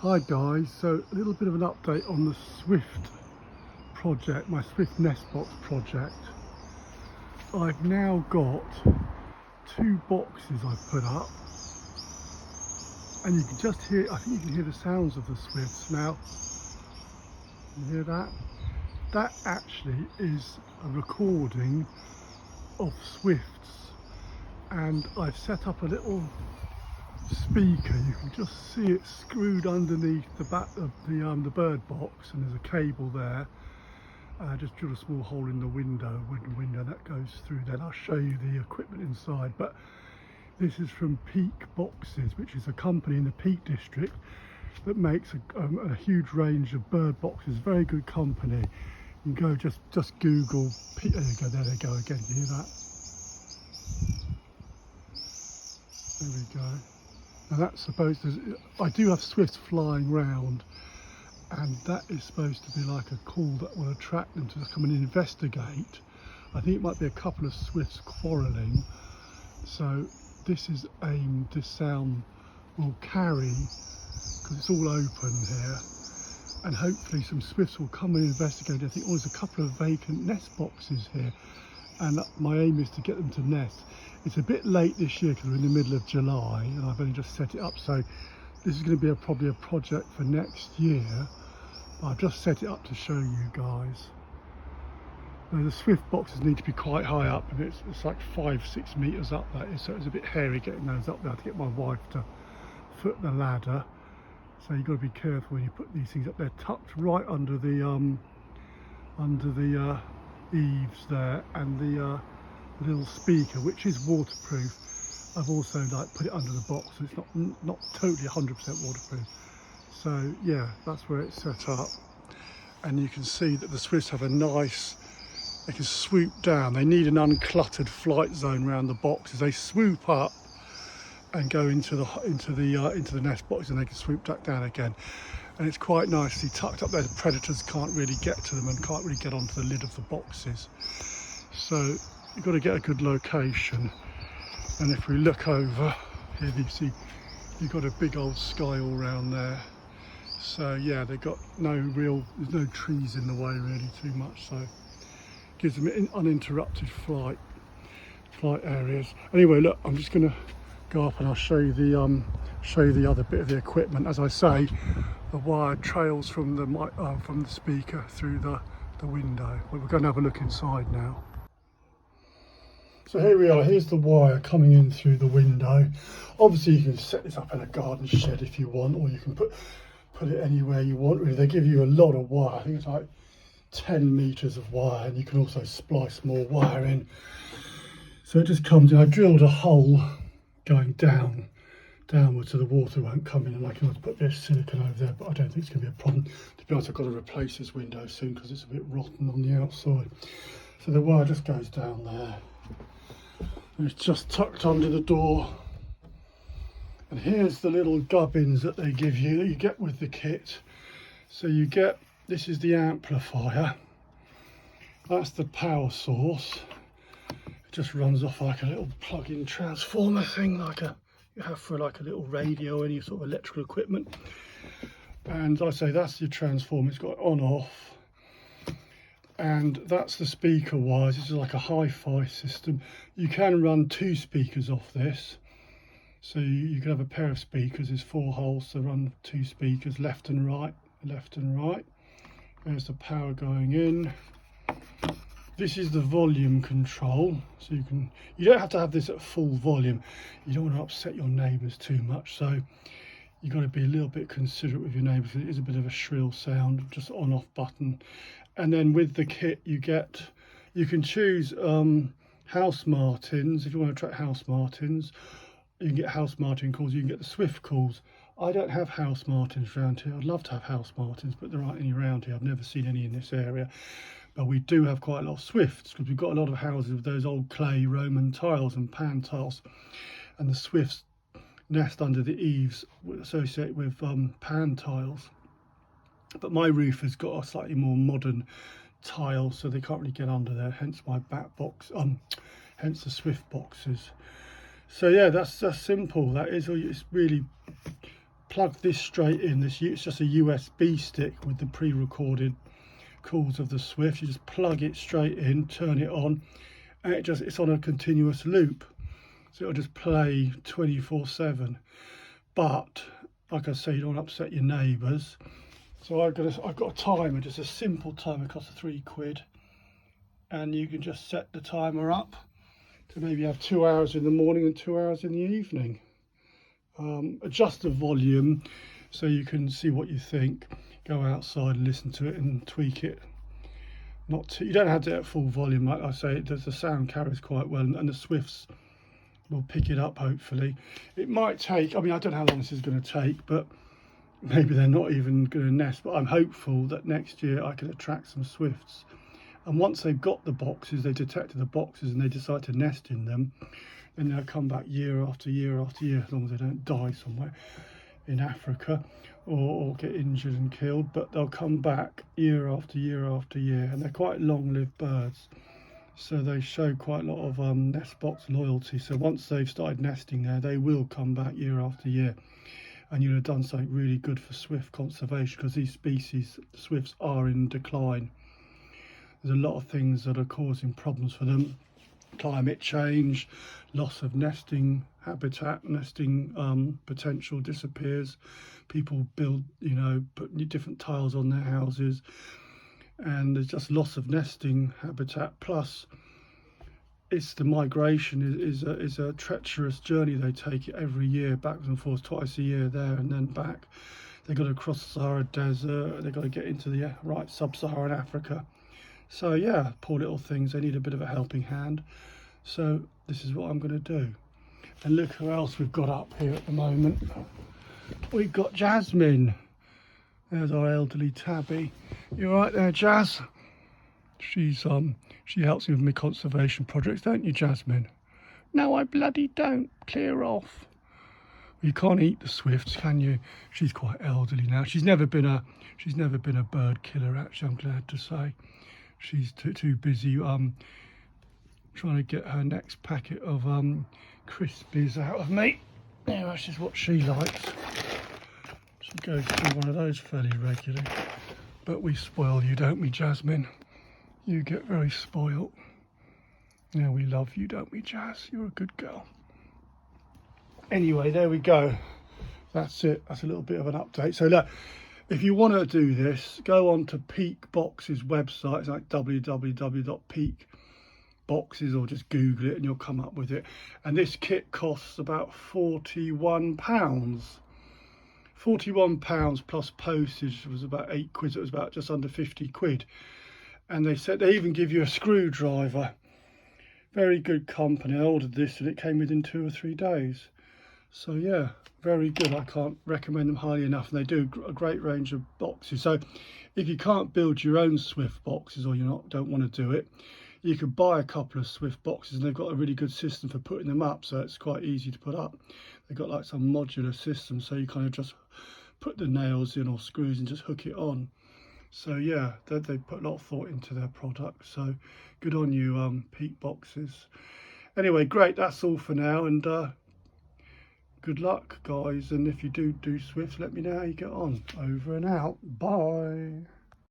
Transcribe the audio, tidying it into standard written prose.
Hi guys, so a little bit of an update on the Swift project, my Swift nest box project. I've now got 2 boxes I've put up, and you can just hear, I think you can hear the sounds of the Swifts now. You hear that? That actually is a recording of Swifts, and I've set up a little speaker. You can just see it screwed underneath the back of the bird box, and there's a cable there. Just drilled a small hole in the window, wooden window, that goes through. Then I'll show you the equipment inside. But this is from Peak Boxes, which is a company in the Peak District that makes a huge range of bird boxes. Very good company. You can go just Google Peak. There you go. There they go again. You hear that? There we go. Now that's supposed to, I do have swifts flying round, and that is supposed to be like a call that will attract them to come and investigate. I think it might be a couple of swifts quarrelling. So this is aimed, this sound will carry, because it's all open here, and hopefully some swifts will come and investigate. I think there's a couple of vacant nest boxes here, and my aim is to get them to nest. It's a bit late this year because we're in the middle of July and I've only just set it up, so this is going to be probably a project for next year. I've just set it up to show you guys. Now, the swift boxes need to be quite high up, and it's like 5-6 meters up, that is, so it's a bit hairy getting those up there. I have to get my wife to foot the ladder, so you've got to be careful when you put these things up. They're tucked right under the eaves there, and the little speaker, which is waterproof, I've also put it under the box, so it's not totally 100% waterproof. So yeah, that's where it's set up, and you can see that the swifts have a nice, they can swoop down. They need an uncluttered flight zone around the boxes. They swoop up and go into the nest box, and they can swoop back down again. And it's quite nicely tucked up there. The predators can't really get to them and can't really get onto the lid of the boxes. So you've got to get a good location. And if we look over here, you see you've got a big old sky all around there. So yeah, they've got there's no trees in the way really too much, so gives them uninterrupted flight areas. Anyway, look, I'm just going to go up and I'll show you the other bit of the equipment. As I say, the wire trails from the speaker through the window. But we're going to have a look inside now. So here we are, here's the wire coming in through the window. Obviously you can set this up in a garden shed if you want, or you can put it anywhere you want really. They give you a lot of wire. I think it's like 10 meters of wire, and you can also splice more wire in. So it just comes in. I drilled a hole going downwards so the water won't come in, and I can always put this silicone over there, but I don't think it's going to be a problem. To be honest, I've got to replace this window soon because it's a bit rotten on the outside. So the wire just goes down there, and it's just tucked under the door. And here's the little gubbins that they give you, that you get with the kit. So you get, this is the amplifier, that's the power source. It just runs off like a little plug-in transformer thing, like you have for like a little radio, any sort of electrical equipment. And I say that's your transformer, it's got on off. And that's the speaker wires. This is like a hi-fi system. You can run 2 speakers off this. So you can have a pair of speakers. There's 4 holes to run 2 speakers, left and right, left and right. There's the power going in. This is the volume control. So you don't have to have this at full volume. You don't want to upset your neighbours too much. So you've got to be a little bit considerate with your neighbours. It is a bit of a shrill sound, just on-off button. And then with the kit you can choose house martins. If you want to track house martins, you can get house martin calls, you can get the swift calls. I don't have house martins around here. I'd love to have house martins, but there aren't any around here. I've never seen any in this area. But we do have quite a lot of swifts, because we've got a lot of houses with those old clay Roman tiles and pan tiles, and the swifts nest under the eaves associated with pan tiles. But my roof has got a slightly more modern tile, so they can't really get under there, hence my back box, hence the swift boxes. So yeah, that's simple. That is, it's really plug this straight in. It's just a USB stick with the pre-recorded calls of the Swift. You just plug it straight in, turn it on, and it's on a continuous loop. So it'll just play 24/7. But like I say, you don't want to upset your neighbours. So I've got a timer, just a simple timer, costs £3, and you can just set the timer up to maybe have 2 hours in the morning and 2 hours in the evening. Adjust the volume so you can see what you think. Go outside and listen to it and tweak it. You don't have to at full volume, like I say. The sound carries quite well, and the Swifts will pick it up hopefully. It might take, I mean, I don't know how long this is going to take, but maybe they're not even going to nest, but I'm hopeful that next year I can attract some Swifts. And once they've got the boxes, they detected the boxes and they decide to nest in them, then they'll come back year after year after year, as long as they don't die somewhere in Africa or get injured and killed. But they'll come back year after year after year, and they're quite long-lived birds. So they show quite a lot of nest box loyalty. So once they've started nesting there, they will come back year after year. And you'll have done something really good for Swift conservation, because these species, Swifts, are in decline. There's a lot of things that are causing problems for them. Climate change, loss of nesting habitat, nesting potential disappears. People build, put different tiles on their houses, and there's just loss of nesting habitat. Plus, it's the migration is a treacherous journey. They take it every year, backwards and forwards, twice a year there and then back. They've got to cross the Sahara Desert. They've got to get into the right sub-Saharan Africa. So yeah, poor little things. They need a bit of a helping hand. So this is what I'm going to do. And look who else we've got up here at the moment. We've got Jasmine. There's our elderly tabby. You all right there, Jazz? She helps me with my conservation projects, don't you, Jasmine? No, I bloody don't. Clear off. You can't eat the Swifts, can you? She's quite elderly now. She's never been a bird killer, actually, I'm glad to say. She's too busy trying to get her next packet of Crispies out of me. Yeah, that's just what she likes. She goes through one of those fairly regularly. But we spoil you, don't we, Jasmine? You get very spoiled. Yeah, we love you, don't we, Jazz? You're a good girl. Anyway, there we go. That's it. That's a little bit of an update. So look, if you want to do this, go on to Peak Box's website. It's like www.peakboxes, or just Google it and you'll come up with it. And this kit costs about £41. £41 plus postage was about £8. It was about just under 50 quid. And they said they even give you a screwdriver. Very good company. I ordered this and it came within 2 or 3 days. So yeah, very good. I can't recommend them highly enough. And they do a great range of boxes. So if you can't build your own Swift boxes, or don't want to do it, you could buy a couple of Swift boxes, and they've got a really good system for putting them up. So it's quite easy to put up. They've got like some modular system, so you kind of just put the nails in or screws and just hook it on. So yeah, they put a lot of thought into their product. So good on you, Peak Boxes. Anyway, great. That's all for now, and good luck, guys. And if you do Swifts, let me know how you get on. Over and out. Bye.